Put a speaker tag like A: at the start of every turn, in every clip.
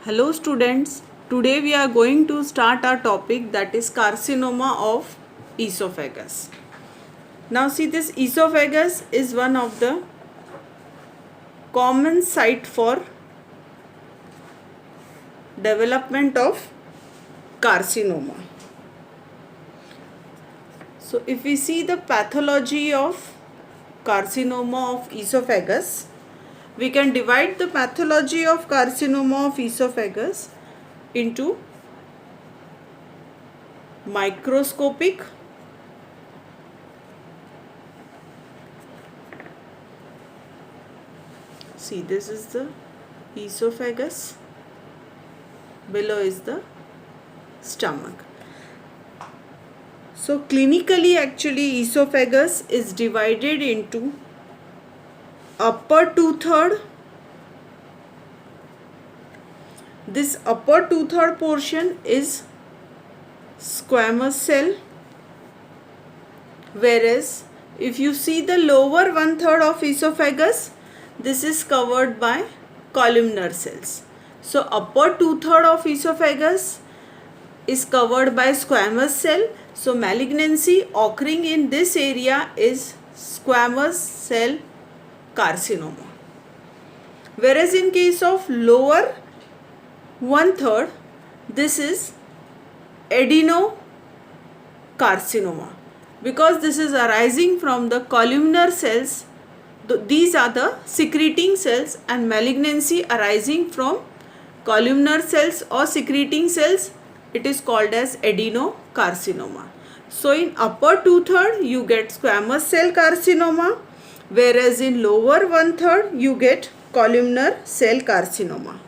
A: Hello students, today we are going to start our topic, that is carcinoma of esophagus. Now see, this esophagus is one of the common site for development of carcinoma. So if we see the pathology of carcinoma of esophagus, we can divide the pathology of carcinoma of esophagus into microscopic, see this is the esophagus, below is the stomach. So clinically actually esophagus is divided into upper two-third. This upper two-third portion is squamous cell, whereas if you see the lower one-third of esophagus, this is covered by columnar cells. So upper two-third of esophagus is covered by squamous cell. So malignancy occurring in this area is squamous cell carcinoma. Whereas in case of lower one-third, this is adenocarcinoma, because this is arising from the columnar cells. These are the secreting cells, and malignancy arising from columnar cells or secreting cells, it is called as adenocarcinoma. So in upper two-third you get squamous cell carcinoma, whereas in lower one-third you get columnar cell carcinoma.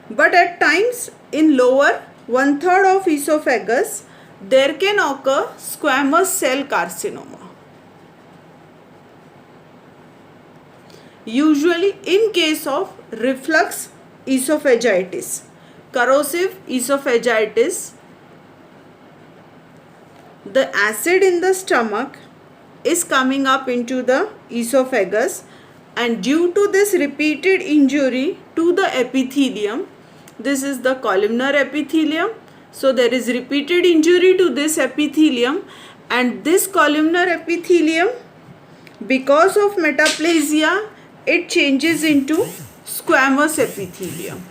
A: But at times in lower one-third of esophagus there can occur squamous cell carcinoma. Usually in case of reflux esophagitis, corrosive esophagitis, the acid in the stomach is coming up into the esophagus, and due to this repeated injury to the epithelium, this is the columnar epithelium, so there is repeated injury to this epithelium, and this columnar epithelium, because of metaplasia, it changes into squamous epithelium.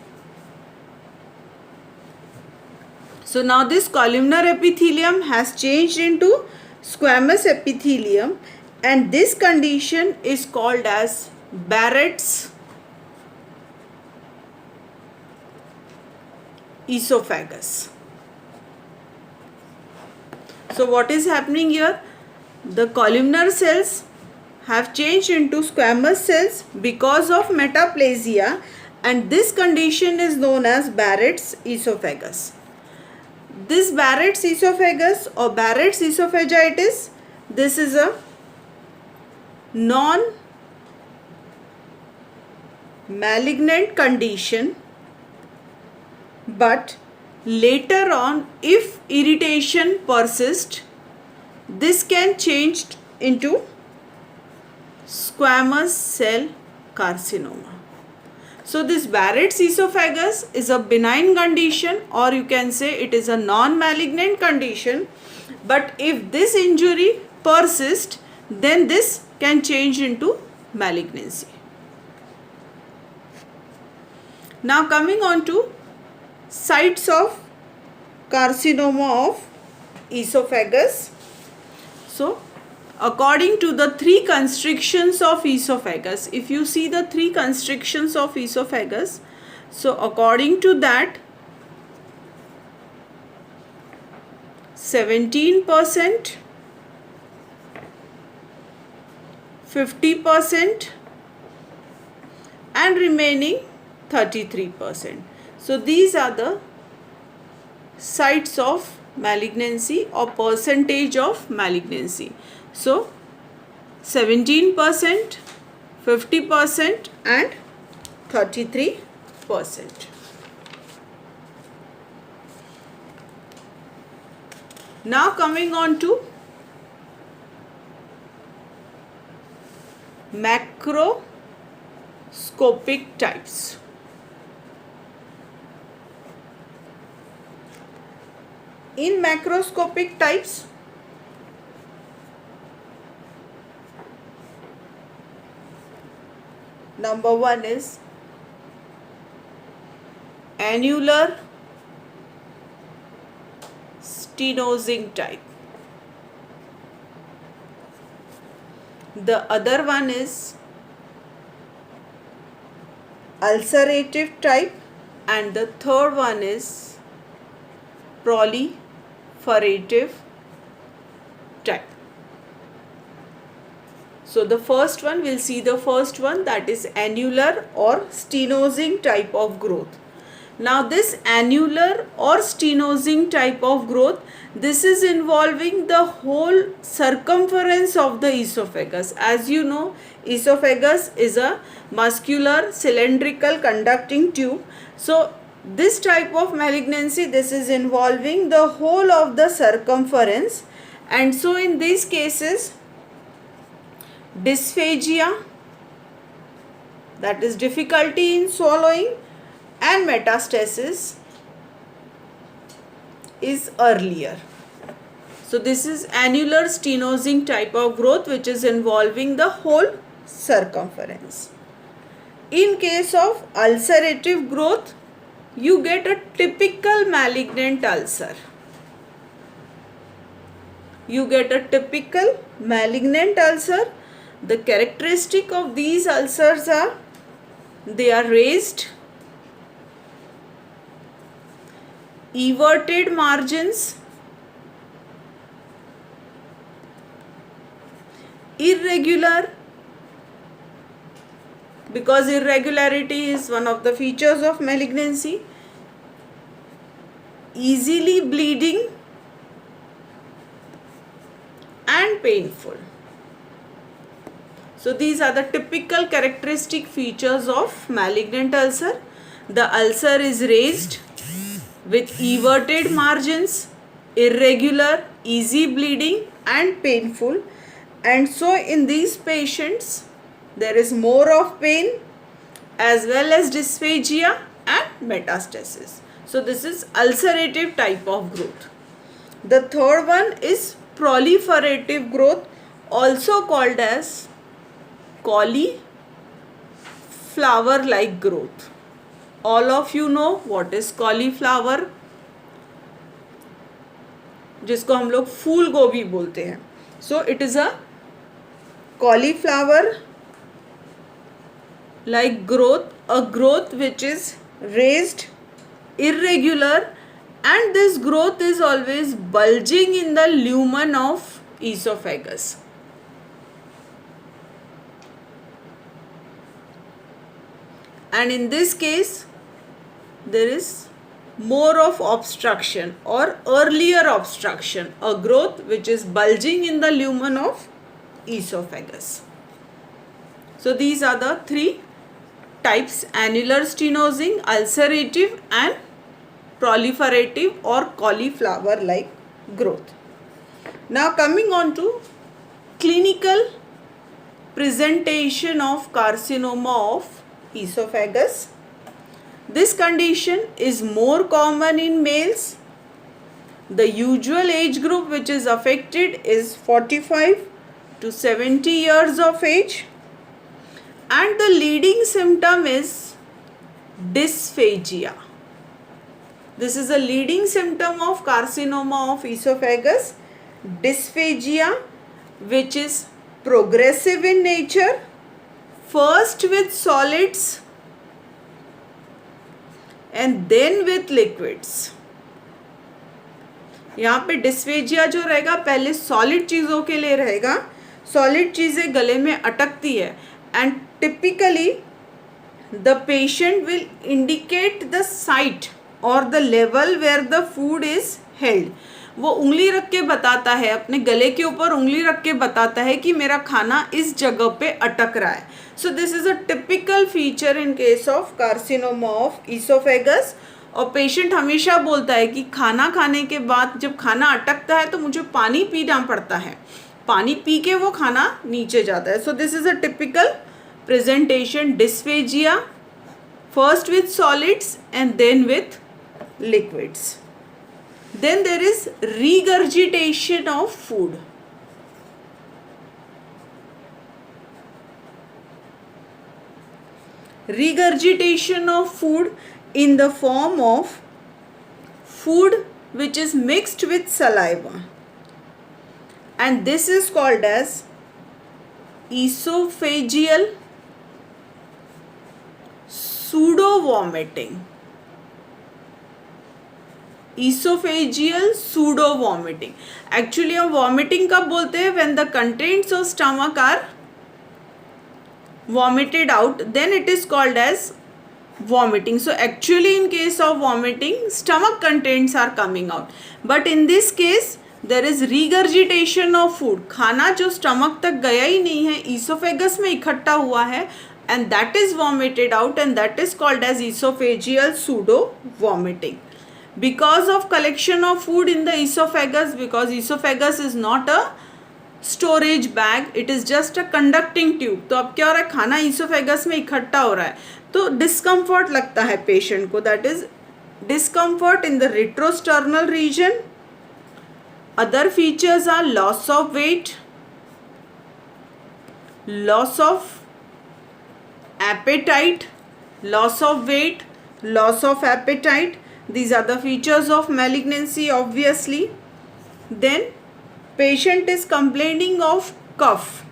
A: So now this columnar epithelium has changed into squamous epithelium, and this condition is called as Barrett's esophagus. So what is happening here? The columnar cells have changed into squamous cells because of metaplasia, and this condition is known as Barrett's esophagus. This Barrett's esophagus or Barrett's esophagitis, this is a non-malignant condition, but later on if irritation persists, this can change into squamous cell carcinoma. So this Barrett's esophagus is a benign condition, or you can say it is a non-malignant condition, but if this injury persists, then this can change into malignancy. Now coming on to sites of carcinoma of esophagus. So according to the three constrictions of esophagus, if you see the three constrictions of esophagus, so according to that 17%, 50% and remaining 33%. So these are the sites of malignancy or percentage of malignancy. So 17%, 50% and 33%. Now coming on to macroscopic types. In macroscopic types, number one is annular stenosing type. The other one is ulcerative type, and the third one is proliferative type. So the first one, we'll see the first one, that is annular or stenosing type of growth. Now this annular or stenosing type of growth, this is involving the whole circumference of the esophagus. As you know, esophagus is a muscular cylindrical conducting tube. So this type of malignancy, this is involving the whole of the circumference, and so in these cases dysphagia, that is difficulty in swallowing, and metastasis is earlier. So this is annular stenosing type of growth, which is involving the whole circumference. In case of ulcerative growth, you get a typical malignant ulcer. You get a typical malignant ulcer. The characteristic of these ulcers are, they are raised, everted margins, irregular, because irregularity is one of the features of malignancy, easily bleeding, and painful. So these are the typical characteristic features of malignant ulcer. The ulcer is raised with everted margins, irregular, easy bleeding, and painful. And so in these patients, there is more of pain as well as dysphagia and metastasis. So this is ulcerative type of growth. The third one is proliferative growth, also called as cauliflower like growth. All of you know what is cauliflower, जिसको हम लोग फूल गोभी बोलते हैं. So it is a cauliflower like growth, a growth which is raised, irregular, and this growth is always bulging in the lumen of esophagus. And in this case, there is more of obstruction or earlier obstruction, a growth which is bulging in the lumen of esophagus. So these are the three types: annular stenosing, ulcerative, and proliferative or cauliflower like growth. Now coming on to clinical presentation of carcinoma of esophagus. This condition is more common in males. The usual age group which is affected is 45 to 70 years of age, and the leading symptom is dysphagia. This is a leading symptom of carcinoma of esophagus, dysphagia, which is progressive in nature, first with solids and then with liquids. यहाँ पे dysphagia जो रहेगा पहले solid चीज़ों के लिए रहेगा, solid चीज़ें गले में अटकती है, and typically the patient will indicate the site और the level where the food is held. वो उंगली रख के बताता है, अपने गले के ऊपर उंगली रख के बताता है कि मेरा खाना इस जगह पे अटक रहा है. So this is a typical feature in case of carcinoma of oesophagus. और पेशेंट हमेशा बोलता है कि खाना खाने के बाद जब खाना अटकता है तो मुझे पानी पीना पड़ता है, पानी पी के वो खाना नीचे जाता है. So this is a typical presentation, dysphagia first with solids and then with liquids. Then there is regurgitation of food. Regurgitation of food in the form of food which is mixed with saliva, and this is called as esophageal pseudo vomiting. Esophageal pseudo vomiting. Actually हम vomiting कब बोलते हैं? When the contents of stomach are vomited out, then it is called as vomiting. So actually in case of vomiting, stomach contents are coming out, but in this case there is regurgitation of food. खाना जो stomach तक गया ही नहीं है, esophagus में इकट्ठा हुआ है, and that is vomited out, and that is called as esophageal pseudo vomiting. Because of collection of food in the esophagus, because esophagus is not a storage bag, it is just a conducting tube. तो अब क्या हो रहा है? खाना oesophagus में इकट्ठा हो रहा है, तो डिस्कम्फर्ट लगता है पेशेंट को. That is discomfort in the retrosternal region. Other features are loss of weight, loss of appetite, loss of weight, loss of appetite. These are the features of malignancy, obviously. Then patient is complaining of cough.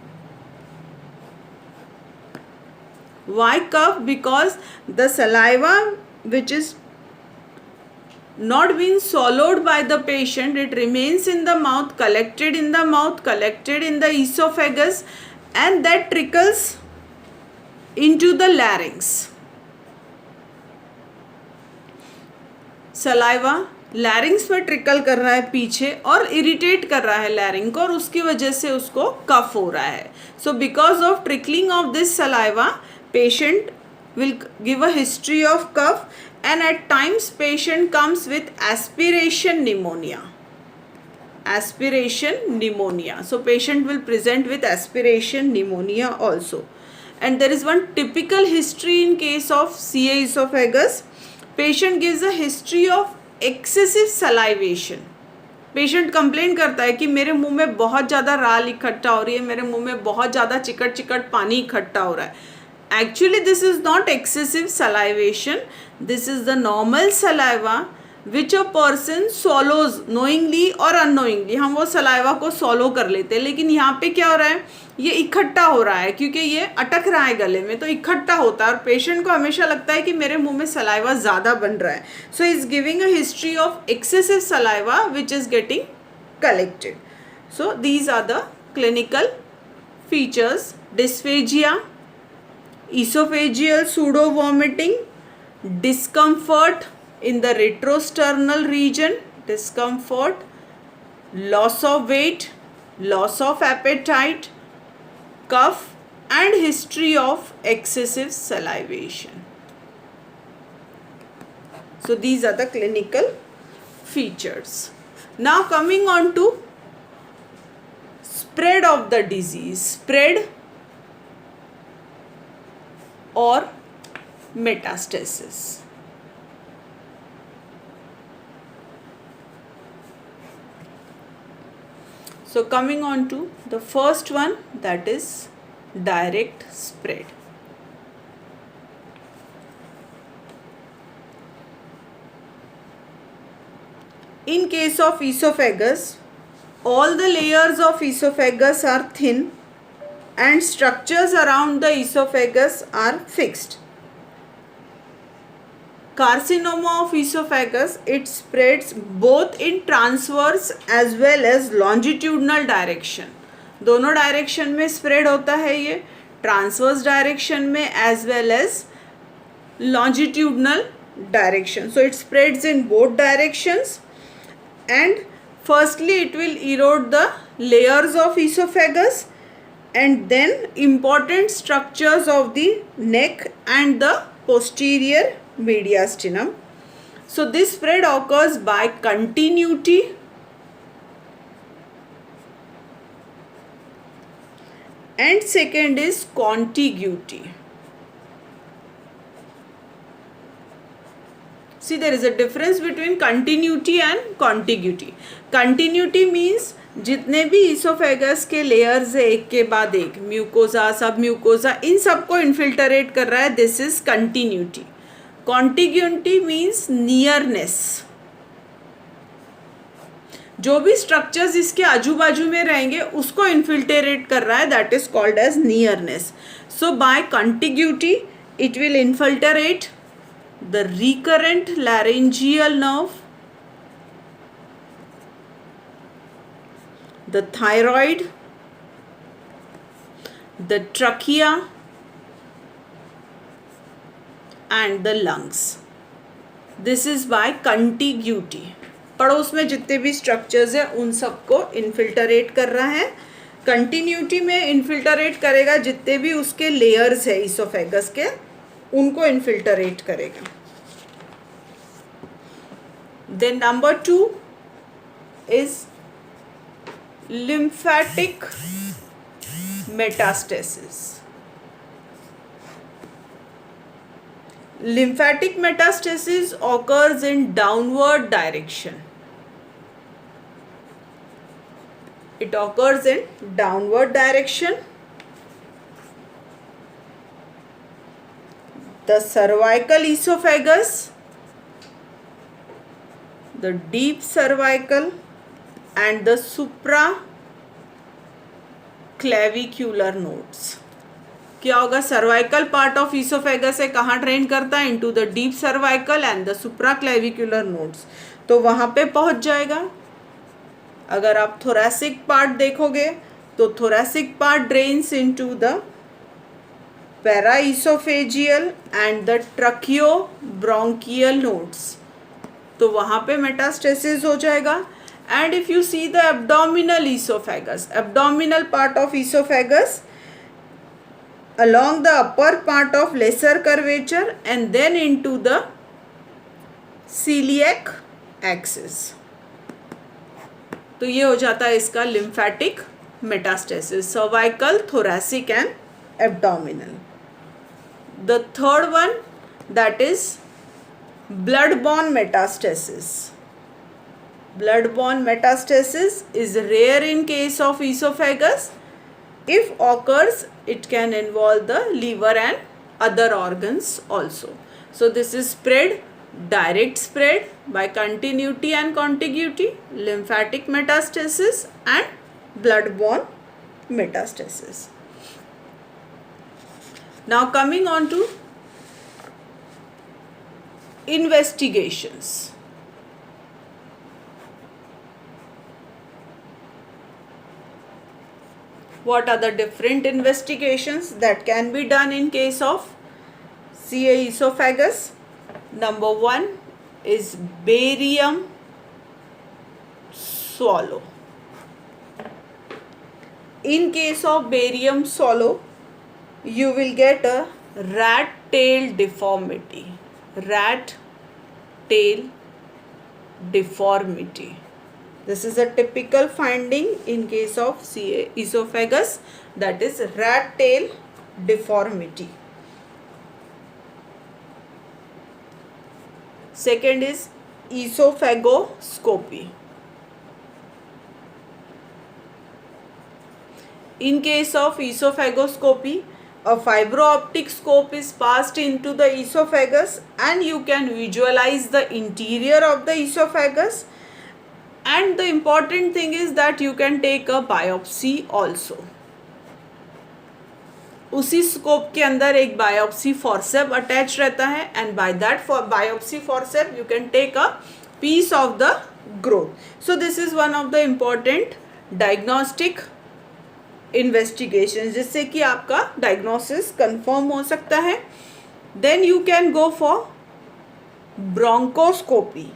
A: Why cough? Because the saliva which is not being swallowed by the patient, it remains in the mouth, collected in the mouth, collected in the esophagus, and that trickles into the larynx. Saliva लैरिंग्स में trickle कर रहा है पीछे और irritate कर रहा है larynx को, और उसकी वजह से उसको कफ हो रहा है. So because of trickling of this saliva, patient will give a history of cough, and at times patient comes with aspiration pneumonia. Aspiration pneumonia. So patient will present with aspiration pneumonia also. And there is one typical history in case of CA esophagus. Patient gives a history of excessive salivation. Patient complain करता है कि मेरे मुंह में बहुत ज़्यादा राल इकट्ठा हो रही है, मेरे मुंह में बहुत ज़्यादा चिकट चिकट पानी इकट्ठा हो रहा है. Actually this is not excessive salivation, this is the normal saliva which a person swallows knowingly और अननोइंगली. हम वो सलाइवा को सॉलो कर लेते हैं, लेकिन यहाँ पे क्या हो रहा है? ये इकट्ठा हो रहा है क्योंकि ये अटक रहा है गले में, तो इकट्ठा होता है और पेशेंट को हमेशा लगता है कि मेरे मुंह में सलाइवा ज़्यादा बन रहा है. So is giving a history of excessive saliva which is getting collected. So these are the clinical features. Dysphagia, esophageal pseudo vomiting, discomfort in the retrosternal region, discomfort, loss of weight, loss of appetite, cough, and history of excessive salivation. So these are the clinical features. Now coming on to spread of the disease, spread or metastasis. So coming on to the first one, that is direct spread. In case of esophagus, all the layers of esophagus are thin and structures around the esophagus are fixed. Carcinoma of esophagus, it spreads both in transverse as well as longitudinal direction. दोनों direction में spread होता है ये, transverse direction में as well as longitudinal direction. So it spreads in both directions, and firstly it will erode the layers of esophagus, and then important structures of the neck and the posterior mediastinum. So this spread occurs by continuity and second is contiguity. See, there is a difference between continuity and contiguity. Continuity means जितने भी oesophagus के layers है एक के बाद एक, mucosa, सब mucosa, इन सबको इन्फिल्टरेट कर रहा है, this is continuity. Contiguity means nearness. जो भी स्ट्रक्चर्स इसके आजू बाजू में रहेंगे उसको इन्फिल्टरेट कर रहा है, that is called as nearness. So by contiguity it will infiltrate the recurrent laryngeal nerve, the thyroid, the trachea and the lungs. This is by contiguity. पड़ोस में जितने भी स्ट्रक्चर्स हैं उन सबको इन्फिल्टरेट कर रहा है. कंटिन्यूटी में इन्फिल्टरेट करेगा जितने भी उसके लेयर्स है ईसोफेगस के, उनको इन्फिल्टरेट करेगा. Then number 2 is lymphatic metastasis. Lymphatic metastasis occurs in downward direction. It occurs in downward direction. The cervical esophagus, the deep cervical and the supraclavicular nodes. क्या होगा? सर्वाइकल पार्ट ऑफ ईसोफेगस है, कहाँ drain करता है? Into the deep cervical and the supraclavicular nodes. तो वहाँ पे पहुँच जाएगा. अगर आप थोरैसिक पार्ट देखोगे तो thoracic part drains into the paraoesophageal and the tracheobronchial nodes. तो वहाँ पे मेटास्टेसिस हो जाएगा. And if you see the abdominal oesophagus, abdominal part of oesophagus along the upper part of lesser curvature and then into the celiac axis. तो ये हो जाता है इसका lymphatic metastasis, cervical, thoracic and abdominal. The third one, that is blood-borne metastasis. Blood-borne metastasis is rare in case of esophagus. If occurs, it can involve the liver and other organs also. So this is spread, direct spread by continuity and contiguity, lymphatic metastasis and blood-borne metastasis. Now coming on to investigations. What are the different investigations that can be done in case of CA esophagus? Number 1 is barium swallow. In case of barium swallow, you will get a rat tail deformity. Rat tail deformity. This is a typical finding in case of CA esophagus, that is rat tail deformity. Second is esophagoscopy. In case of esophagoscopy, a fibro-optic scope is passed into the esophagus and you can visualize the interior of the esophagus. And the important thing is that you can take a biopsy also. उसी scope के अंदर एक biopsy forcep attach रहता है and by that biopsy forcep you can take a piece of the growth. So this is one of the important diagnostic investigation जिससे कि आपका diagnosis confirm हो सकता है. Then you can go for bronchoscopy.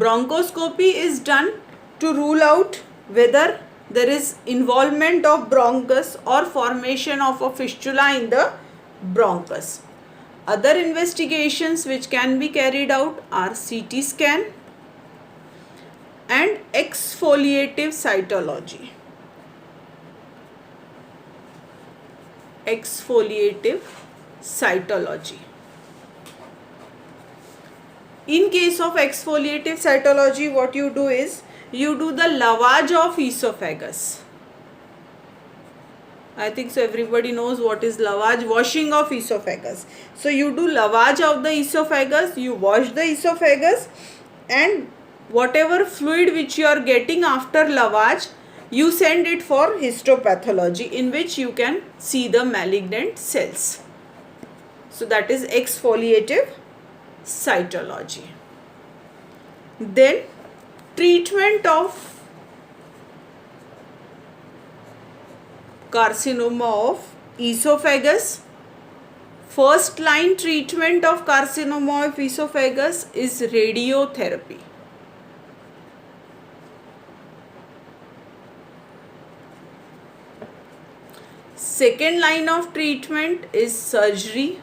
A: Bronchoscopy is done to rule out whether there is involvement of bronchus or formation of a fistula in the bronchus. Other investigations which can be carried out are CT scan and exfoliative cytology. Exfoliative cytology. In case of exfoliative cytology, what you do is you do the lavage of esophagus. I think so everybody knows what is lavage, washing of esophagus. So you do lavage of the esophagus, you wash the esophagus, and whatever fluid which you are getting after lavage, you send it for histopathology, in which you can see the malignant cells. So that is exfoliative cytology. Then treatment of carcinoma of esophagus. First line treatment of carcinoma of esophagus is radiotherapy. Second line of treatment is surgery.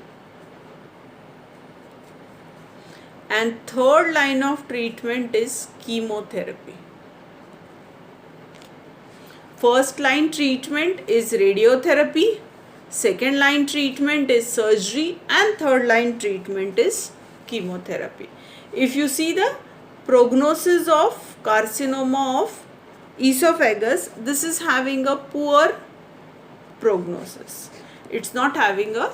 A: And third line of treatment is chemotherapy. First line treatment is radiotherapy, second line treatment is surgery, and third line treatment is chemotherapy. If you see the prognosis of carcinoma of esophagus, this is having a poor prognosis. It's not having a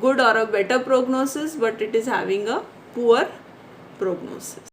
A: good or a better prognosis, but it is having a poor prognosis.